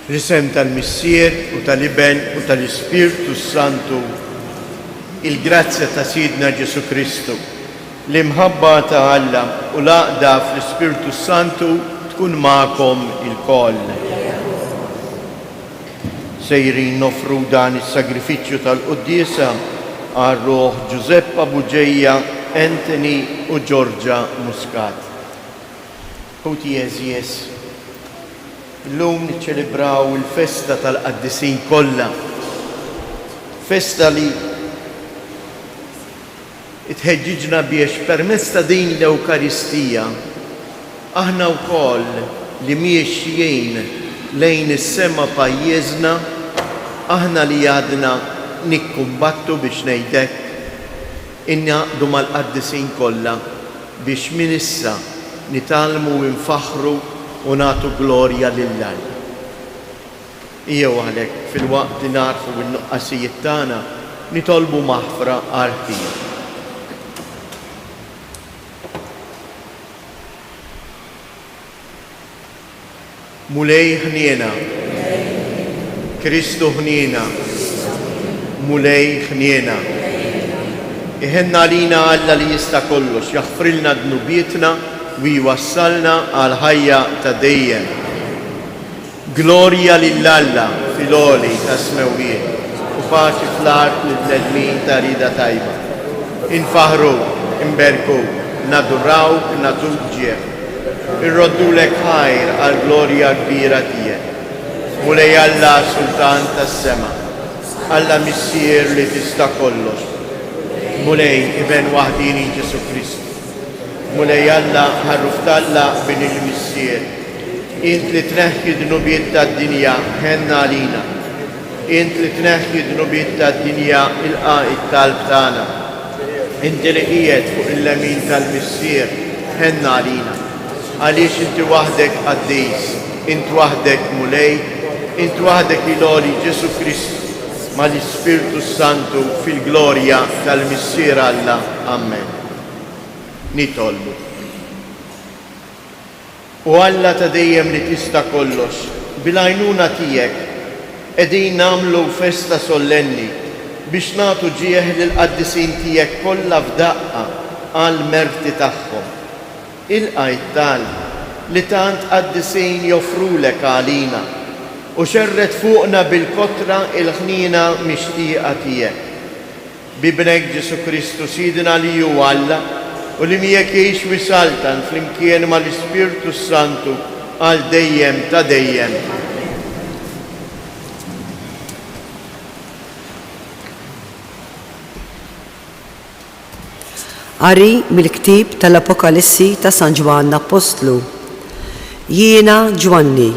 Fl-isem tal-Missier u tal-Iben u tal-Ispirtu Santu, il-grazzja ta' Sidna Ġesu Kristu, l-imħabba ta' Alla u l-għaqda fl-Ispirtu Santu tkun ma'kom il-koll. Sejrin nofru dan is-sagrifiċċju tal-Qudiesa għar-Ruħ Giuseppa Buġejja, Anthony u Giorgia Muscat. Ħuti eżies, illum niċċelebraw il-festa tal-qaddisin kollha. Festa li itħeġġiġna biex permezz ta' din l-Ewkaristija aħna wkoll li miexjien lejn is-sema pajjiżna, aħna li għadna nikkumbattu biex ngħidlek innaqdu mal-qaddisin kollha biex minn issa nitalmu u nfaħru u nagħtu glorja lill-Alla. Jew għalhekk fil-waqt li narfu n-nuqqasijiet tagħna nitolbu maħfra għarfien. Mulej ħniena, Kristu ħniena, mulej ħniena. Iħenna lina Alla li jista' kollox, jaħfrilna dnubietna u jwassalna għal ħajja ta' dejjem. Glorja lill-Alla fil-għoli ta' smewiet u paċi fl-art lill-bnedmin ta' rida tajba. Infaħru, imberku, nadurraw, natuk ġieħ. Irroddulek ħajr għal glorja kbira tiegħek. Mulej Alla Sultan tas-sema, Alla Missier li tista' kollox. Mulej Iben waħdini Ġesu Kristu. Mulej Alla ħarruf talla bin il-Missier. Int li tneħħi dnubiet tad-dinja ħenna għalina. Int li tneħħi dnubiet tad-dinja ilqa' it-talb tagħna. Inti li qiegħed fuq il-lemin tal-Missier ħenna għalina. Għaliex inti waħdek qaddis, int waħdek mulej, int waħdek il-għoli Ġesu Kristu mal-Ispirtu Santu fil-glorja tal-Missier Alla. Amen. Nitolbu. u Alla ta' dejjem li tista' kollox, bil-għajnuna tiegħek qegħdin nagħmlu festa sollenni biex nagħtu ġieħ lill-qaddisin tiegħek kollha f'daqqa għal merti tagħhom. Il-qajt tal li tant qaddisin joffrulek għalina u xerret fuqna bil-kotra il-ħnina mixtieqa tiegħek. Bibnek Ġesu Kristu Sidina li hu Alla u li miegħek jgħix wisaltan flimkien mal-Ispirtu Santu għal dejjem ta' dejjem. Qari mill-ktieb tal-Apokalissi ta' San Ġwann Apostlu. Jiena Ġwanni,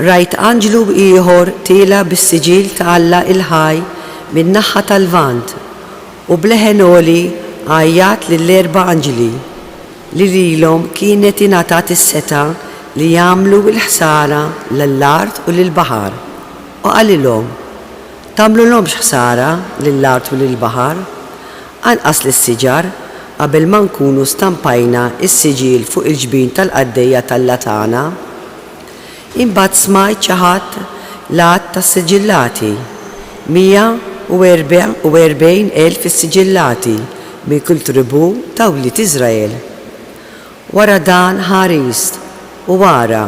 rajt anġlu ieħor tiela bis-siġil ta' Alla il-ħaj min-naħa tal-Lvant u bleħenoli għajjat lill-erba' anġli li lilhom kienet ingħatat is-seta li jagħmlu l-ħsara lill-art u lill-baħar u qalilhom tagħmluhomx ħsara lill-art u lill-baħar anqas lis-siġar qabel ma nkunu stampajna s-siġil fuq il-ġbien tal-qaddejja tal-latana. Imbagħad smajt xi ħadd lat tas-siġillati 144,000 is-siġillati minn kull tribù ta' wlied Iżrael. Wara dan ħarist u wara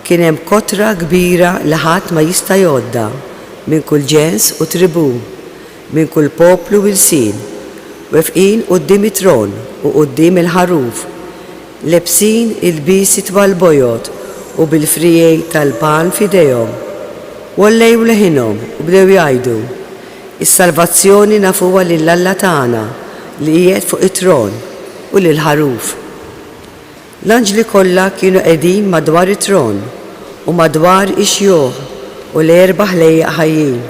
kien hemm kotra kbira li ħadd ma jista' jgħodda minn kull ġens u tribù, minn kull poplu u lsien, wefqin quddiem it-tron u quddiem il-ħaruf, lebsin il-bisi twal-bojot u bil-frijej tal-pan f'idejhom. Wallejw leħinhom u bdew jgħidu: is-salvazzjoni nafuha lil Alla tagħna li qiegħed fuq it-tron u lil-ħaruf. L-anġli kollha kienu qegħdin madwar it-tron u madwar ix-xjuħ u l-erba' ħlejjaq ħajjin.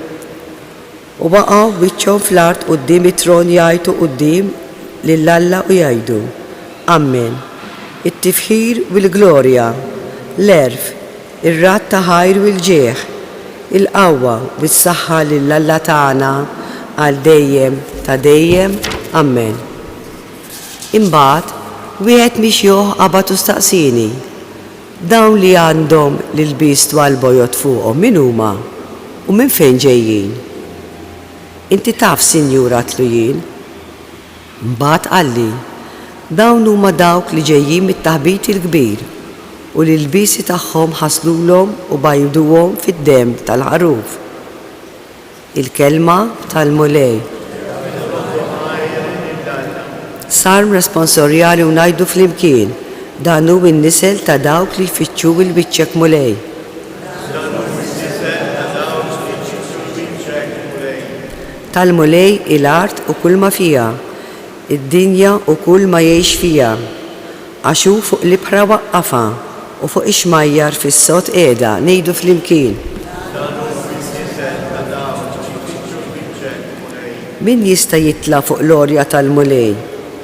U baqgħu wiċċhom fl-art quddiem it-tron jgħidu quddiem lil Alla u jgħidu: Amen. It-tifħir u l-glorja, l-erf, ir-rat ta' ħajr u l-ġieħ, il-qawwa u s-saħħa lil Alla tagħna għal dejjem ta' dejjem. Amen. Imbagħad wieħed mixjuħ qabad u staqsini: dawn li għandhom l-ilbies twal-bojot fuqhom min huma u minn fejn ġejjin? Inti taf, Sinjura, għatlu jien. Mbagħad qalli: dawn huma dawk li ġejjin mit-taħbit il-kbir u l-ilbiesi tagħhom ħaslulhom u bajduhom fid-demm tal-ħaruf. Il-kelma tal-mulej. Sarm responsorjali u ngħidu flimkien dan hu n-nisel ta' dawk li jfittxu l-biċċek mulej. Tal-mulej il-art u kull ma fija, id-dinja u kull ma jgħix fija, għaxu fuq l-ibħra waqqafa u fuq ix-xmajjar fis-sod qiegħda ngħidu flimkien. Min jista' jitla' fuq l-orja tal-mulej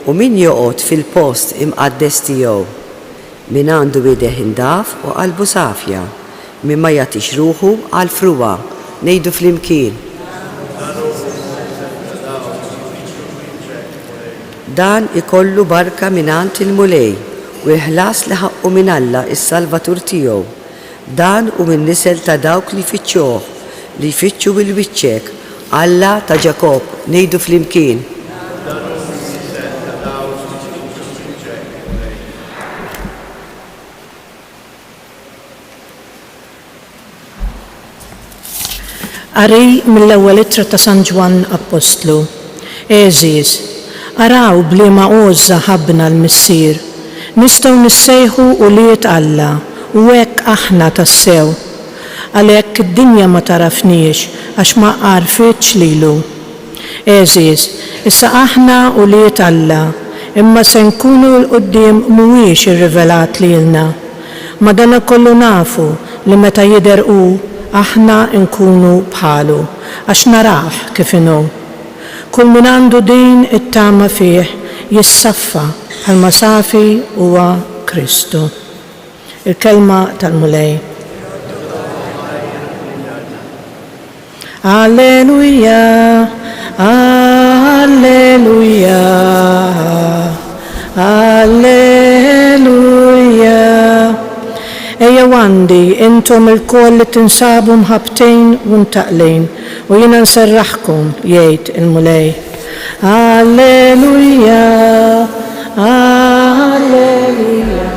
u min joqgħod fil-post imqaddes tiegħu? Min għandu wiedeħ indaf u qalbu safja, min ma jagħtix ruħu għal fruwa ngħidu flimkien. Dan ikollu barka mingħand il-mulej u iħlas li ħaqqu minn Alla is-Salvatur tiegħu. Dan hu min-nisel ta' dawk li jfittxuh, li jfittxu bil-wiċċek Alla ta' Ġakob ngħidu flimkien. Qari mill-ewwel ittra ta' San Ġwann Apostlu. Eżiż, araw bliema għoża ħabbna l-missier. Nistgħu nissejħu ulied Alla u hekk aħna tassew. Għalhekk id-dinja ma tarafniex għax ma għarfitx lilu. Eżiż, issa aħna ulied Alla, imma se nkunu l-qudiem mhuwiex irrivelat lilna. Madankollu nafu li meta jidher hu aħna nkunu bħalu, għax narah kif inhu. Kull min għandu din it-tama fih jissaffa bħalma safi huwa Kristu. Il-kelma tal-mulej. Alleluja, alleluja, alleluja. għandi intom il-koll li tinsabu mħabtejn u ntaqlejn u jiena nserraħkom jgħid il-mulej. Alleluja, alleluja.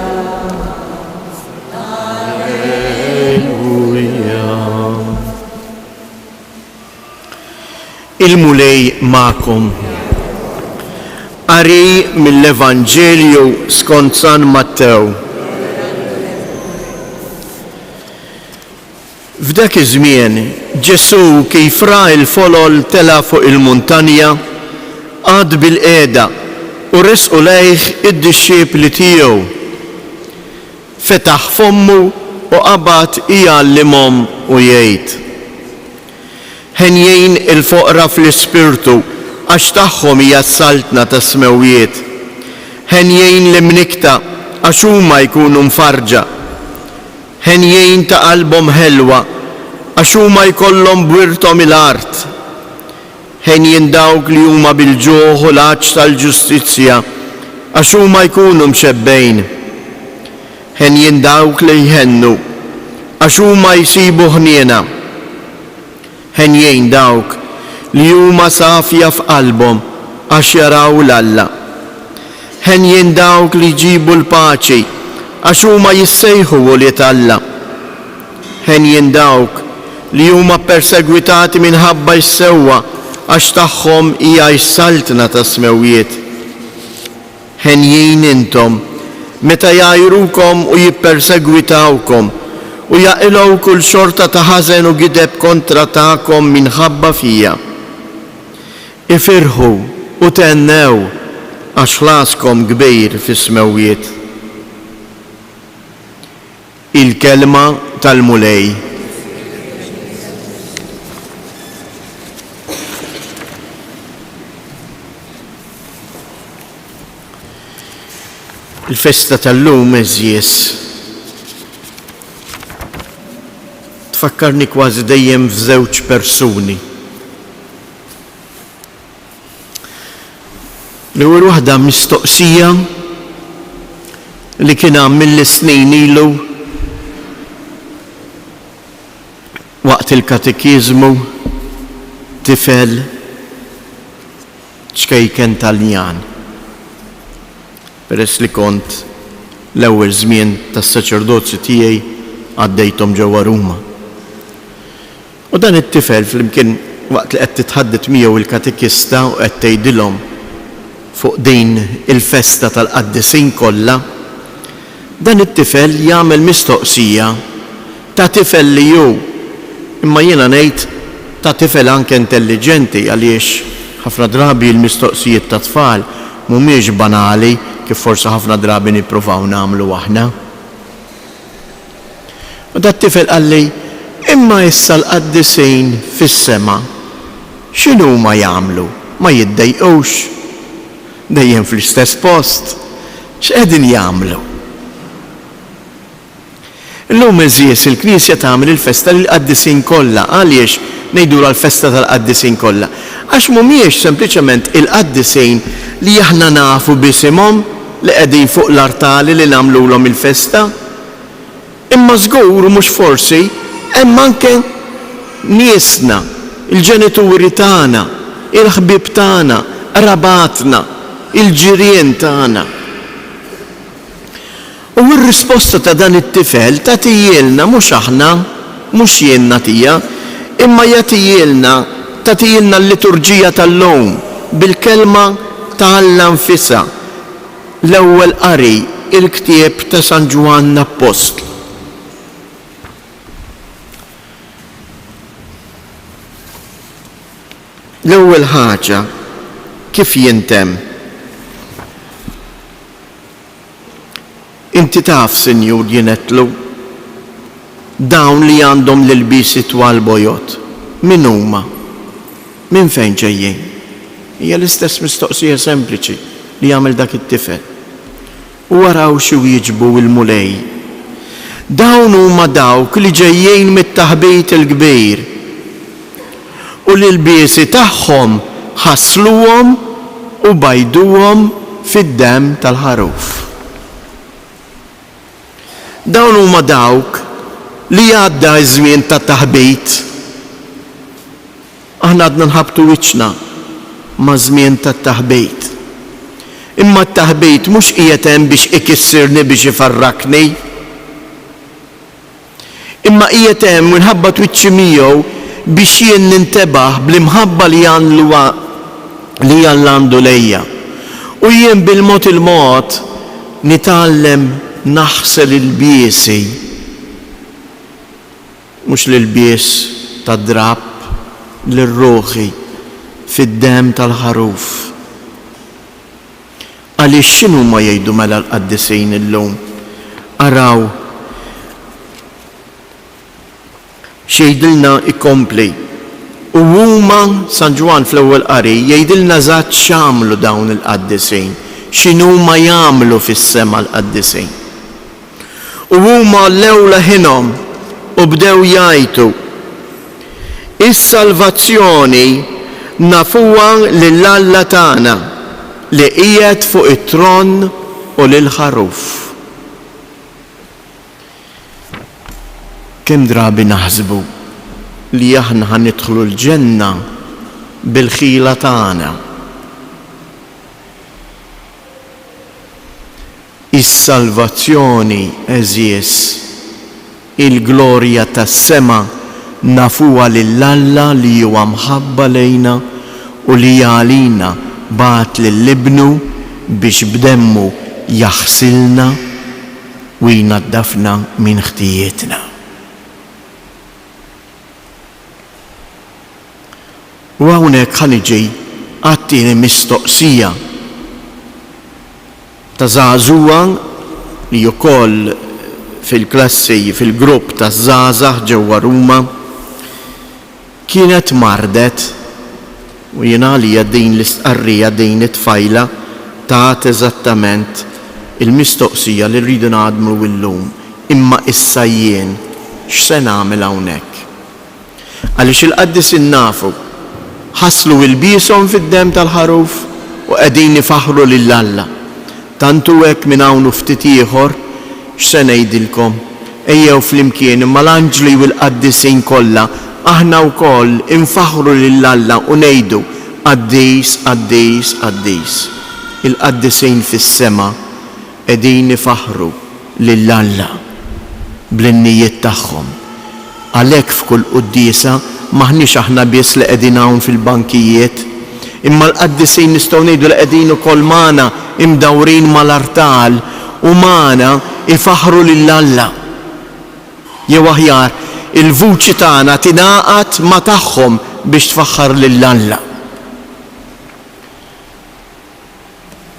Il-mulej ma'kom. Qari mill-Evanġelju skont San Mattew. F'dak iż-żmien Ġesu kif ra l-folol tela fuq il-muntanja għad bil-qiegħda u resqu lejh id-dixxiepli tiegħu. Fetaħ fommu u qabad ijallimhom u jgħid: ħenjejn il-foqra fl-ispirtu għax tagħhom hija s-saltna ta' smewwiet. Ħenjejn l-imnikta għax huma jkunu mfarġa. Ħenjejn ta' qalbhom ħelwa għax huma jkollhom bwirthom il-art. Ħenjin dawk li huma bil-ġuħ u l-għaġġ tal-ġustizzja għax huma jkunu mxebbejn. Ħenjin dawk li jħennu għax huma jsibu ħniena. Ħenjejn dawk li huma safja f'qalbhom għax jaraw l-Alla. Ħenjejn dawk li jġibu l-paċi għax huma jissejħu woliet Alla. Ħenjejn dawk li huma persegwitati minħabba s-sewwa għax tagħhom hija s-saltna ta' smewwiet. Ħenjejn intom meta jgħajrukom u jippersegwitawkom u jaqilgħu kull xorta ta' ħażen u gideb kontra tagħkom minħabba fija. Ifirħu u tennew għax ħlaskom kbir fis-smewwiet. Il-kelma tal-mulej. Il-festa tal-lum eżjies tfakkarni kważi dejjem f'żewġ persuni. L-ewwel waħda mistoqsija li kien għamil snin ilu waqt il-katekiżmu tifel ċkejken Taljan. Peress li kont l-ewwel żmien tas-saċerdozju tiegħi għaddejthom ġewwa Ruma. U dan it-tifel flimkien waqt li qed titħaddet miegħu il-katekista u qed tgħidilhom fuq din il-festa tal-qaddisin kollha, dan it-tifel jagħmel mistoqsija ta' tifel li hu, imma jiena ngħid ta' tifel anke intelligenti għaliex ħafna drabi l-mistoqsijiet ta' tfal mhumiex banali kif forsi ħafna drabi nippruvaw nagħmlu aħna. U dat tifel qal li imma issa l-qaddisin fis-sema x'inhu ma jagħmlu? Ma jiddejqux dejjem fl-istess post. X'qegħdin jagħmlu? Illum eżies il-Knisja tagħmel il-festa lill-qaddisin kollha. Għaliex ngħidula l-festa tal-qaddisin kollha? Għax mhumiex sempliċement il-qaddisin li aħna nafu bisimhom li qegħdin fuq l-artali li nagħmluhom il-festa. Imma żgur mhux forsi hemm anke niesna, il-ġenituri tagħna, il-ħbieb tagħna, rabatna, il-ġirien tagħna. U r-risposta ta' dan it-tifel tagħtijilna mhux aħna, mhux jien nagħtija, imma tagħtijilna l-liturġija tal-lum bil-kelma ta' Alla nfisha. L-ewwel qari il-ktieb ta' San Ġwann Apostlu. L-ewwel ħaġa kif jintemm. Inti taf, Sinjur, jinetlu, dawn li għandhom l-ilbisi twal bojot. Min huma? Min fejn ġejjin? Hija l-istess mistoqsija sempliċi li jagħmel dak it-tifel. U waraw xi wieġbu l-mulej. Dawn huma dawk li ġejjin mit-taħbit il-kbir. U l-ilbiesi tagħhom ħassluhom u bajduhom fid-demm tal-ħaruf. Dawn huma dawk li għadda żmien ta' taħbit. Aħna għadna nħabtu wiċċna ma' żmien ta' taħbit. Imma t-taħbit mhux qiegħed hemm biex ikissirni biex ifarrakni. Imma qiegħed hemm minħabba twiċċi miegħu biex jien nintebaħ bl-imħabba li għandu lejja. U jien bil-mod il-mod nitgħallem naħsel il-biesi, mhux l-bies tad-drab lir-ruħi fid-dem tal-ħaruf. Għaliex x'inhu ma jgħidu mela l-qaddisejn illum? Araw xejdilna ikompli. U huma San Ġwan fl-ewwel qari jgħidilna eżatt x'għamlu dawn il-qaddisejn, x'inhu ma jagħmlu fis-sema l-qaddisejn. U huma l-ewla ħinhom u bdew jgħidu is-salvazzjoni nafuha lill-Alla tagħna li qiegħed fuq it-tron u lil-ħaruf. Kemm drabi naħsbu li aħna ħanidħlu l-ġenna bil-ħila tagħna. Is-salvazzjoni eżies, il-glorja tas-sema nafuha lill-Alla li huwa mħabba lejna u li għalina bat lill-ibnu biex b'demmu jaħsilna u jnaddafna minn ħtijietna. U hawnhekk ħaniġi għat-tieni mistoqsija ta' żagħżugħa li wkoll fil-klassi fil-grupp ta' żgħażagħ ġewwa Ruma kienet mardet u jiena li din l-istqarrija din it-tfajla tat eżattament il-mistoqsija li rridu ngħadmu llum. Imma issa jien x'se nagħmel hawnhekk? Għaliex il-qaddisien nafu ħaslu il-biesom fid-dem tal-ħaruf u qegħdin nifaħru lill-Alla. Tantu hekk minn hawn u ftit ieħor x'se ngħidilkom. Ejjew flimkien imma l-anġli u l-qaddisien kollha aħna wkoll infaħru lill-Alla u ngħidu qaddis, qaddis, qaddis. Il-qaddisien fis-sema qegħdin nifaħru lill-Alla bl-innijiet tagħhom. Għalhekk f'kull qudiesa maħniex aħna biss li qegħdin hawn fil-bankijiet, imma l-qaddisien nistgħu ngħidu li qegħdin ukoll magħna imdawrin mal-artal u magħna ifaħru lill-Alla. Jew aħjar il-vuċi tagħna tingħaqad ma' tagħhom biex tfaħħar lill-Alla.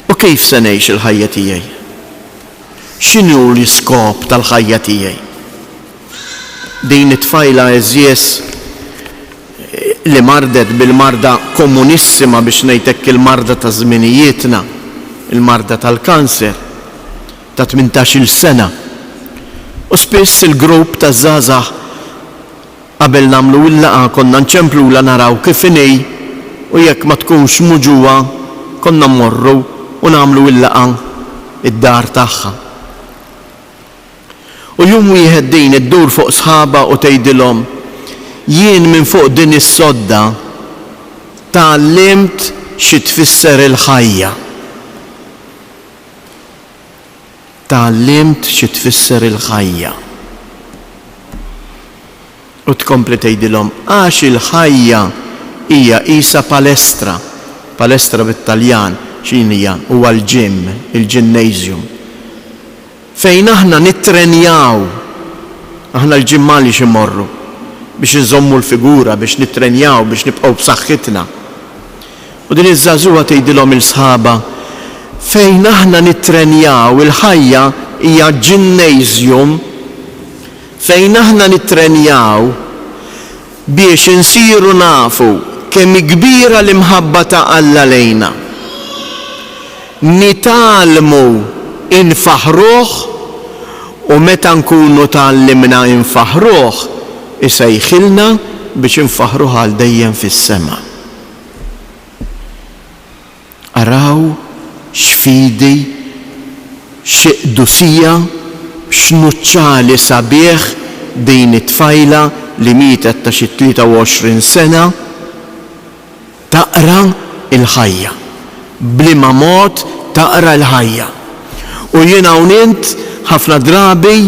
U kif se ngħix il-ħajja tiegħi? X'inhu l-iskop tal-ħajja tiegħi? Din it-tfajla eżies li mardet bil-marda komunissima biex ngħidlek il-marda ta' żminijietna, il-marda tal-kanser ta' 18-il sena. U spiss il-grupp ta' żgħażagħ qabel nagħmlu il-laqgħa konna nċemplula naraw kif inhi u jekk ma tkunx muġuha konna mmorru u nagħmlu il-laqgħa id-dar tagħha. U jum wieħed din iddur fuq sħaba u tgħidilhom jien minn fuq din is-sodda tgħallimt xi tfisser il-ħajja. Tgħallimt xi tfisser il-ħajja. U tkompli tgħidilhom għax il-ħajja hija qisha palestra. Palestra bit-Taljan x'in hija? Huwa l-ġim, il-ġinneżjum. Fejn aħna nittrenjaw, aħna l-ġimmali ximorru biex nżommu l-figura, biex nittrenjaw, biex nibqgħu b'saħħitna. U din iż-żagħżugħa tgħidilhom il-sħaba fejn aħna nittrenjaw il-ħajja hija ġinneżjum fejn aħna nittrenjaw biex insiru nafu kemm kbira l-imħabba ta' Alla lejna. Nitalmu infaħruh u meta nkunu tallimna infaħruh isejħilna biex infaħruh għal dejjem fis-sema. Araw x'fidi, x'qdusija, x'nuċċali sabiħ din it-tfajla li mietet ta' xi 23 sena taqra il-ħajja. Bliema mod taqra l-ħajja. U jiena hawnint ħafna drabi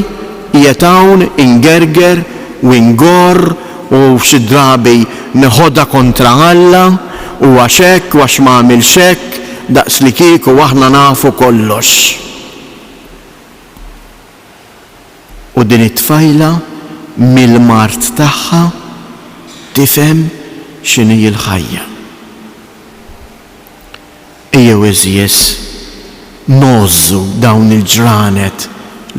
qiegħed hawn ingerger u ingorr u xi drabi neħodha kontra Alla u għax hekk u għax m'għamilx hekk daqs li kieku aħna nafu kollox. U din it-tfajla mill-mart tagħha tifhem x'inhi l-ħajja. Ejjew eżjes nożżu dawn il-ġranet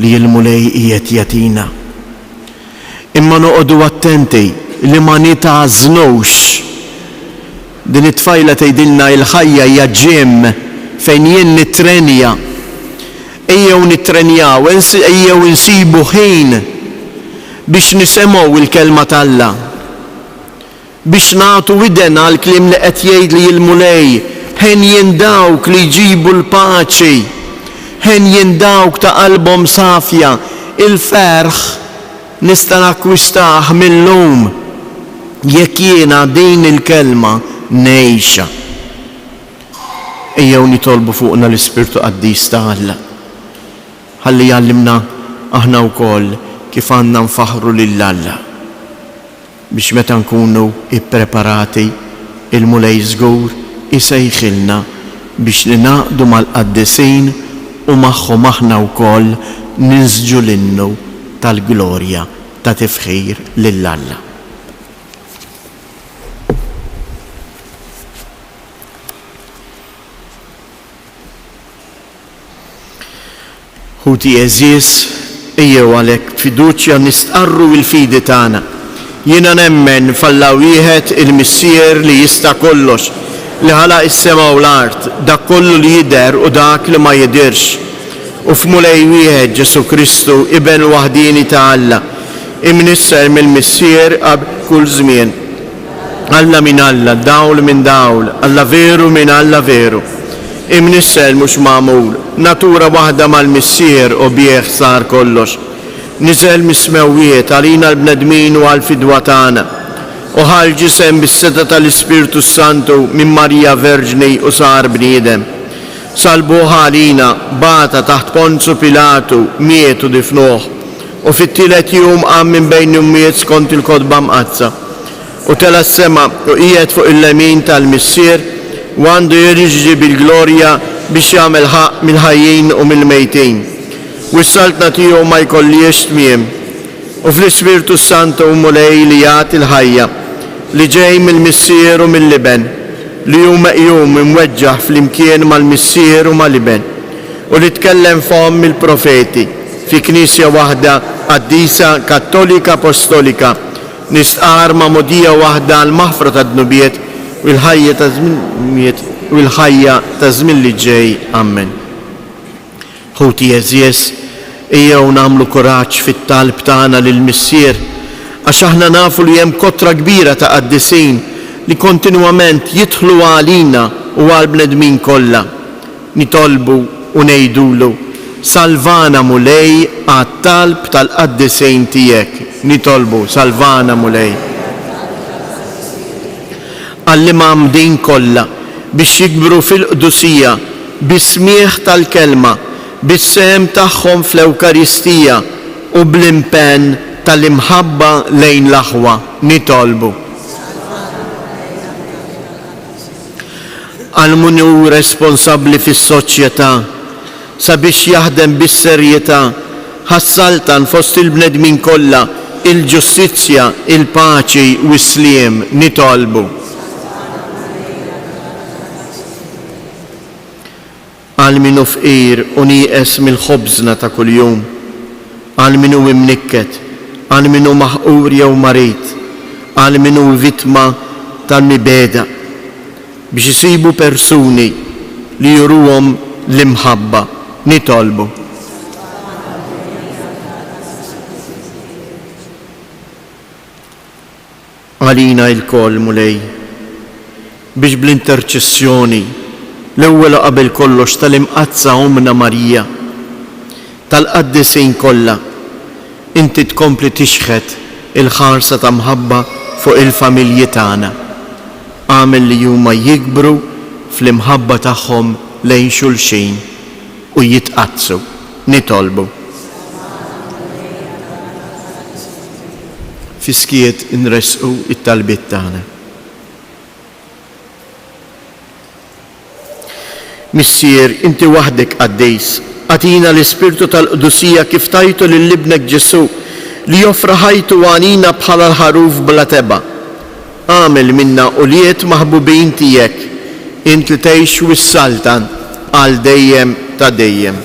li l-mulej qiegħed jagħtina. Imma noqogħdu attenti li ma nitażnux. Din it-tfajla tgħidilna l-ħajja hija ġiem fejn jien nittrenja. Ejjew nittrenjaw, ejjew insibu ħin biex nisemgħu il-kelma t'Alla, biex nagħtu widen għal kliem li qed jgħid li l-mulej ħen jien dawk li jġibu l-paċi, ħen jien dawk ta' qalbhom safja, il-ferħ nista' nakkwistah mill-lum jekk jiena din il-kelma ngħixha. Ejjew nitolbu fuqna l-Ispirtu Qaddis ta' Alla ħalli jgħallimna aħna wkoll kif għandna nfaħru lil Alla biex meta nkunu ippreparati il-mulej żgur isejħilna biex ninaqdu mal-qaddisin u magħhom aħna wkoll ninsġu l-innu tal-glorja ta' tifħir lil Alla. Ħuti eżies, ejjew għalhekk fiduċja nistqarru l-fidi tagħna. Jiena nemmen f'Alla wieħed il-Missier li jista' kollox, li ħalaq is-sema u l-art, dak kollu li jidher u dak li ma jidirx. U f'mulej wieħed Ġesu Kristu iben waħdini ta' Alla, imnisser mill-Missier qabel kull żmien. Alla min Alla, dawl minn dawl, Alla veru minn Alla veru. Imnissel mhux magħmul, natura waħda mal-Missier u bih sar kollox. Niżel mismewwiet għalina l-bnedmin u għall-fidwa tagħna. U ħal ġisem bis-seta tal-Ispirtu Santu minn Marija Verġni u sar bniedem. Salbuha għalina bata taħt Ponzu Pilatu, miet u difnuh. U fit-tielet jum qam minn bejn ummiet skont il-kodba mqazza. U tela s-sema u qiegħed fuq il-lemin tal-Missier u għandu jirriġġi bil-glorja biex jagħmel ħaq mill-ħajjin u mill-mejtin. U s-saltna tiegħu ma jkollix tmiem. U fl-Ispirtu Santu u mulej li jagħti l-ħajja li ġej mill-Missier u mill-Liben li hu meqjum imweġġaħ fl-imkien mal-Missier u mal-Liben u li tkellem fihom mill-profeti fi Knisja waħda qaddisa Kattolika Apostolika nistqar ma' modija waħda l-maħfra tad-dnubiet u l-ħajja ta' żmien li ġej. Amen. Ħuti eżies, ejjew nagħmlu kuraġġ fit-talb tagħna lill-Missier għax aħna nafu li hemm kotra kbira ta' qaddisin li kontinwament jidħlu għalina u għall-bnedmin kollha. Nitolbu u ngħidulu salvana mulej għat-talb tal-qaddisejn tiegħek. Nitolbu salvana mulej. Għall-imam din kollha biex jikbru fil-qdusija bis-smieħ tal-kelma, bis-sem tagħhom fl-Ewkaristija u bl-impenn tal-imħabba lejn l-aħwa. Nitolbu. Għal-munu responsabbli fis-soċjetà sabiex jaħdem bis-serjetà ħassaltan fost il-bnedmin kollha il-ġustizzja, il-paċi u s-sliem. Nitolbu. Għal minu fqir u nieqes mill-ħobżna ta' kuljum, għal minu imnikket, għal minu maħqur jew marit, għal minu vittma tal-mibeda, biex isibu persuni li juruhom l-imħabba. Nitolbu. Għalina il-koll mulej biex bl-interċessjoni l-ewwel qabel kollox tal-imqazza Omna Marija tal-qaddisin kollha inti tkompli tixħet il-ħarsa ta' mħabba fuq il-familji tagħna. Għamel li huma jikbru fl-imħabba tagħhom lejn xulxin u jitqazzu. Nitolbu. Fiskiet inresqu it-talbiet tagħna. Missier, inti waħdek għaddejs, għatina l-Ispirtu tal-Qdusija kif tajtu lill-Ibnek Ġesu li joffra ħajtu għanina bħala l-ħaruf bla teba. Għamel minna uliet maħbubin tijek, int li tgħix wis-saltan għal dejjem ta' dejjem.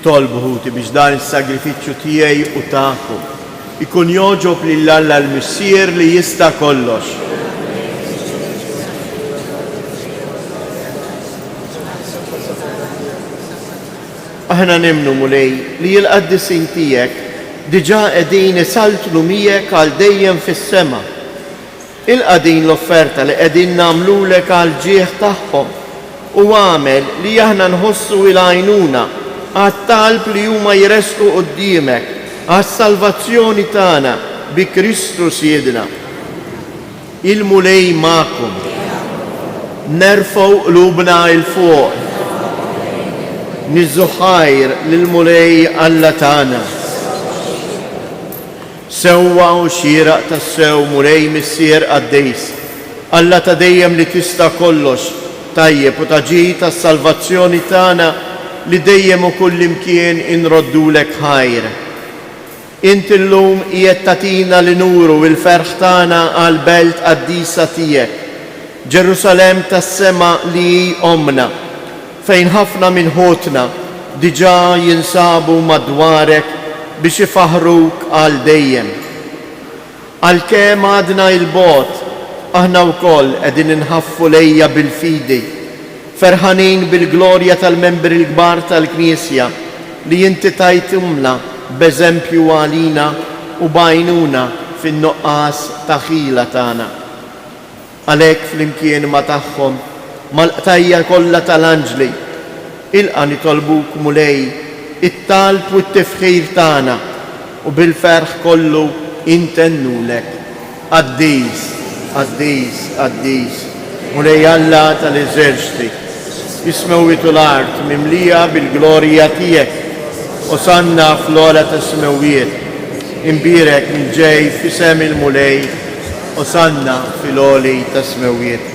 Tolbu ħuti biex dan is-sagrifiċċju tiegħi u tagħkom ikun joġob lill-Alla l-Missier li jista' kollox. Aħna nemnu mulej li l-qaddisin tiegħek diġà qegħdin isaltlu miegħek għal dejjem fis-sema. Il-qegħdin l-offerta li qegħdin nagħmlulek għal ġieħ tagħhom u għamel li aħna nħossu il-għajnuna għat-talb li huma jresqu quddiemek għas-salvazzjoni tagħna bi Kristu Siedna. Il-mulej magħkom. Nerfgħu qlubna il fuq. Niżżu ħajr lill-mulej Alla tagħna. Sewwa u xieraq tas-sew mulej missier għaddejs. Alla ta' dejjem li tista' kollox tajjeb u taġi tas-salvazzjoni tagħna li dejjem u kull imkien inroddulek ħajr. Inti llum qiegħed tagħtina l-nuru u l-ferħ tagħna għal belt qaddisa tiegħek, Ġerusalemm tas-sema li hi omna, fejn ħafna minn ħotna diġà jinsabu madwarek biex ifaħruk għal dejjem. Għalkemm għadna il-bot, aħna wkoll qegħdin inħaffu lejja bil-fidi, ferħanin bil-glorja tal-membri l-kbar tal-Knisja li inti tajtumla b'eżempju għalina u bajnuna fin-nuqqas ta' ħila tagħna. Għalhekk flimkien ma' tagħhom mal-qtajja kollha tal-anġli ilqa' nitolbuk mulej it-talb u t-tifħir tagħna u bil-ferħ kollu intennulek. Qaddis, qaddis, qaddis, mulej Alla tal-eżerċiti, ismewitu l-art mimlija bil-glorja tiegħek, osanna fl-ola tas-smewiet, imbirek ġej f'isem il-mulej, osanna fil-oli tas-smewiet.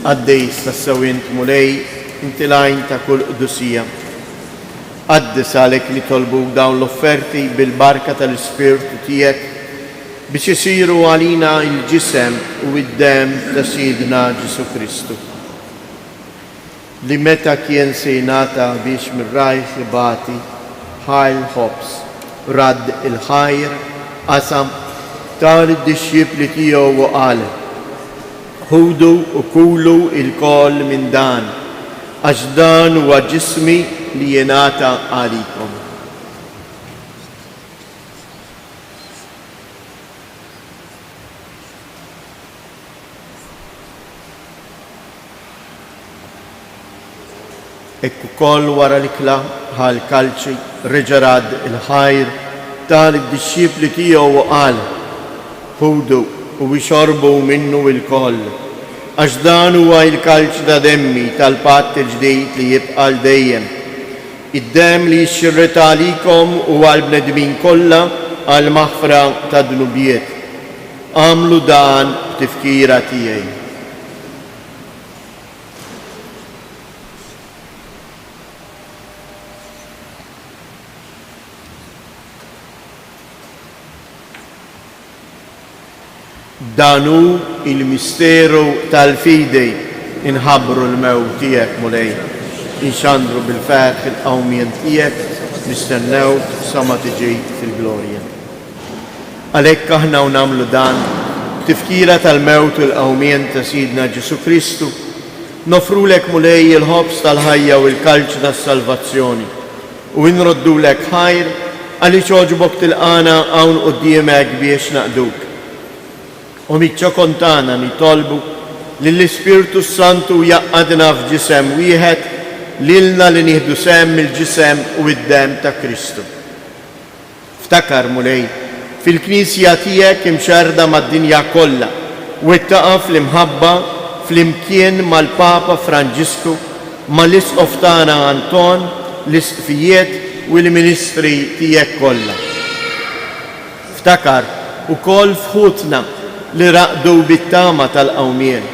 Għaddejs tas-sewint mulej, inti lajn ta' kull qdusija. Qaddis għalek li tolbu dawn l-offerti bil-barka tal-Ispirtu tiegħek biex isiru għalina il-ġisem u id-dem ta' Sidna Ġesu Kristu. Li meta kien se jingħata biex mir-rajħ ibati ħajl ħobs, radd il-ħajr, qasam tar id-dixxipli tiegħu u qal: ħudu u kulu il-koll minn dan, għax dan huwa ġismi li jingħata għalikom. Ekku koll wara l-ikla ħal kalċi reġarad il-ħajr tal-disċipli tiegħu u qal ħudu u bixorbu minnu il-koll għax dan huwa l-kalċ ta' demmi tal-patt il-ġdid li jibqa' dejjem. Id-dem li jxirrita għalikom u għal-bnedmin kollha għal-maħfra ta' dnubiet. Għamlu dan b'tifkira tiegħi. Danu il-misteru tal-fidej inħabru l-mew tijek mulej, inxandru bil-faħ il-qawmien tijek, nistennew sama tiġi fil-glorja. Għalek aħna u namlu dan, tifkira tal-mewt u l-qawmien ta' Sidna Ġesu Kristu, nofrulek mulej il-ħobs tal-ħajja u l-kalċ tas-salvazzjoni, u inroddulek ħajr għalli ċoġbok til-qana għawn qoddimek biex naqduk. U mitċa kontana nitolbu li l-Ispirtu Santu jaqqadna f'ġisem wieħed lilna li nieħdu sem mill-ġisem u id-dem ta' Kristu. Ftakar mulej, fil-Knisja tiegħek imxerda mad-dinja kollha u ittaqa' fl-imħabba fl-imkien mal-Papa Franġisku, mal-Isqof tagħna Anton, l-Isqfijiet u l-Ministri tiegħek kollha. Ftakar ukoll fħutna li raqdu bit-tama tal-qawmien.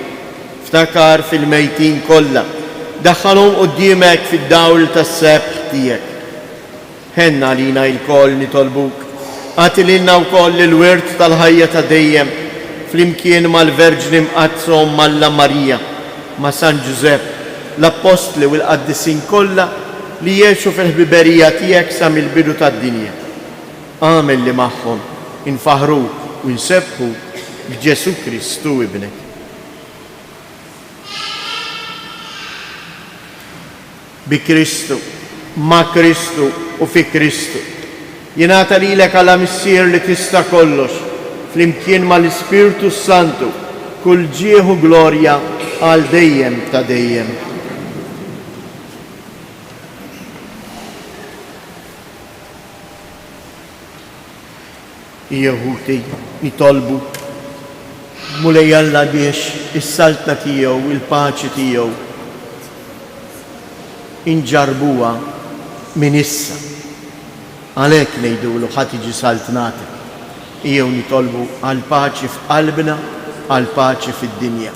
Ftakar fil-mejtin kollha, daħħalhom quddiemek fid-dawl tas-sebħ tiegħek. Ħenna lina l-koll nitolbuk, għati lilna wkoll il-wirt tal-ħajja ta' dejjem flimkien mal-Verġni mqazzhom Malla Marija, ma' San Ġusepp, l-Apostli u l-Qaddisin kollha li jgħixu fil-ħbiberija tiegħek sa mill-bidu tad-dinja. Għamel li magħhom infaħruk u nsebħu b'Ġesu Kristu ibnek. Bi Kristu, ma' Kristu u fi Kristu. Jingħata lilek għala missier li tista' kollox, flimkien mal-Ispirtu Santu, kull ġieħu glorja għal dejjem ta' dejjem. Jehuti nitolbu mulej Alla biex is-saltna tiegħu il-paċi tiegħu inġarbuha minn issa. Għalhekk ngħidulu ħadd iġi saltnatek. Jew nitolbu għal paċi f'qalbna, għal paċi fid-dinja.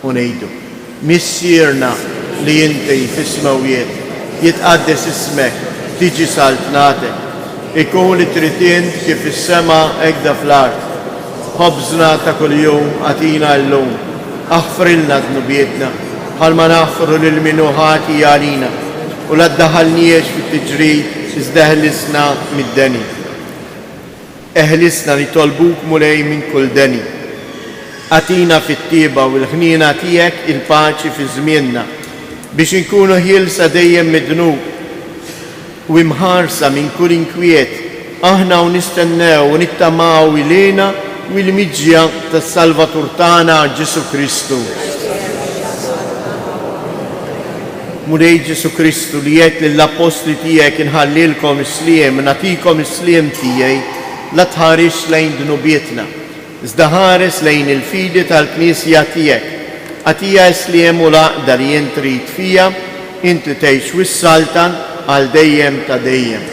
U ngħidu missierna li inti fis-smawiet jitqaddes ismek, tiġi saltnatek. Ikun li trid kif is-sema hekk fl-art. ħobżna ta' kuljum għatina l-lum, aħfrilna dnubietna, bħalma naħfru lil-minuħati għalina, u la ddaħalniex fit-tiġrid iżdeħlisna mid-deni. Eħlisna li tolbuk mulej minn kull deni. Għatina fit-tieba u l-ħnina tiegħek il-paċi fi żmienna biex inkunu ħielsa dejjem midnub u imħarsa minn kull inkwiet aħna u nistennew u nittamaw ilina u l-miġja tas-Salvatur tagħna Ġesu Kristu. Mulej Ġesu Kristu li jgħid lill-Apostli tiegħek inħallilkom is-sliem, nagħtikom is-sliem tiegħi, la tħares lejn dnubietna, iżda ħares lejn il-fidi tal-Knisja tiegħek. Għatija sliem u laqda li jien trid fija, inti tgħix wis-saltan għal dejjem ta' dejjem.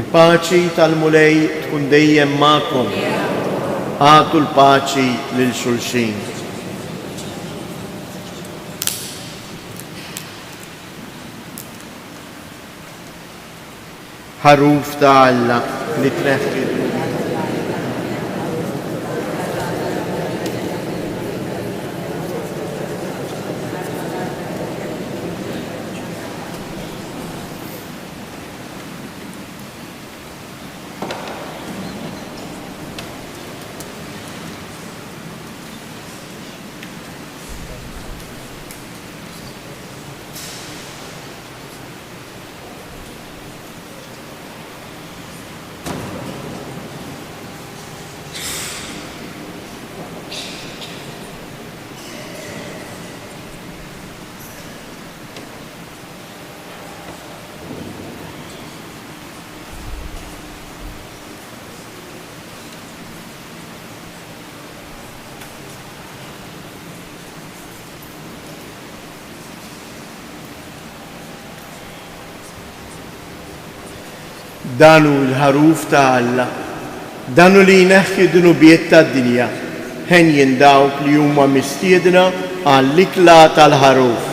Il-paċi tal-mulej tkun dejjem magħkom. Għatu l-paċi lil xulxin. Ħaruf ta' Alla li tneħħi danu l-ħaruf ta' Alla, danu li jneħħi dunubiet tad-dinja, ħenjen dawk li huma mistiedna għall-ikla tal-ħaruf.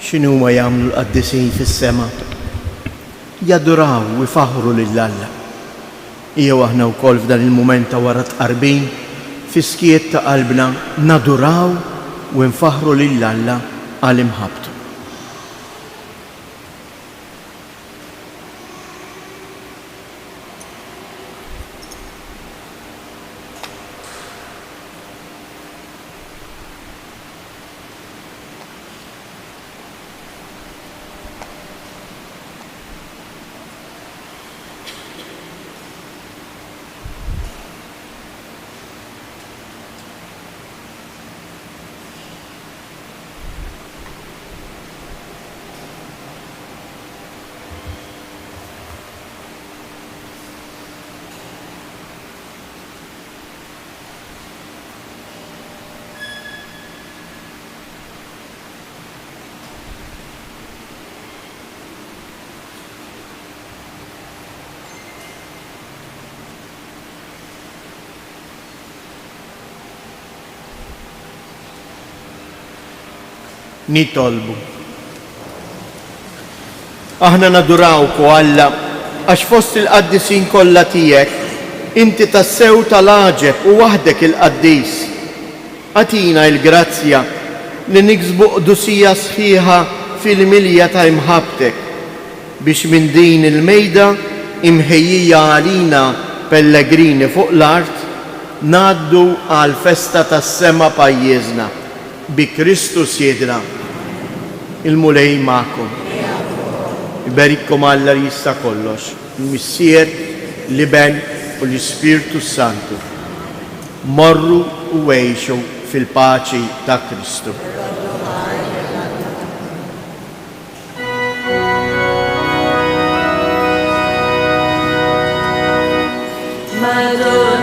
x'inhu ma jagħmlu l-qaddisin fis-sema? Jaduraw u jfaħru lill-Alla. Jew aħna wkoll f'dan il-mument ta' wara tqarbin fiskiet ta' qalbna naduraw u nfaħru lill-Alla għal imħabtu. Nitolbu. Aħna nadurawk u Alla għax fost il-qaddisin kollha tiegħek inti tassew tal-għaġeb u waħdek il-qaddis. Atina il-grazzja li niksbu qdusija sħiħa fil-milja ta' imħabtek biex minn din il-mejda imħejjija għalina pellegrini fuq l-art ngħaddu għal festa tas-sema pajjiżna. Bi Kristus jedna, il-mulej ma'kom. Iberikkom Alla li jista' kollox, il-Missier, l-Iben u l-Ispirtu Santu. Morru u għejxu fil-paċi ta' Kristu. My Lord.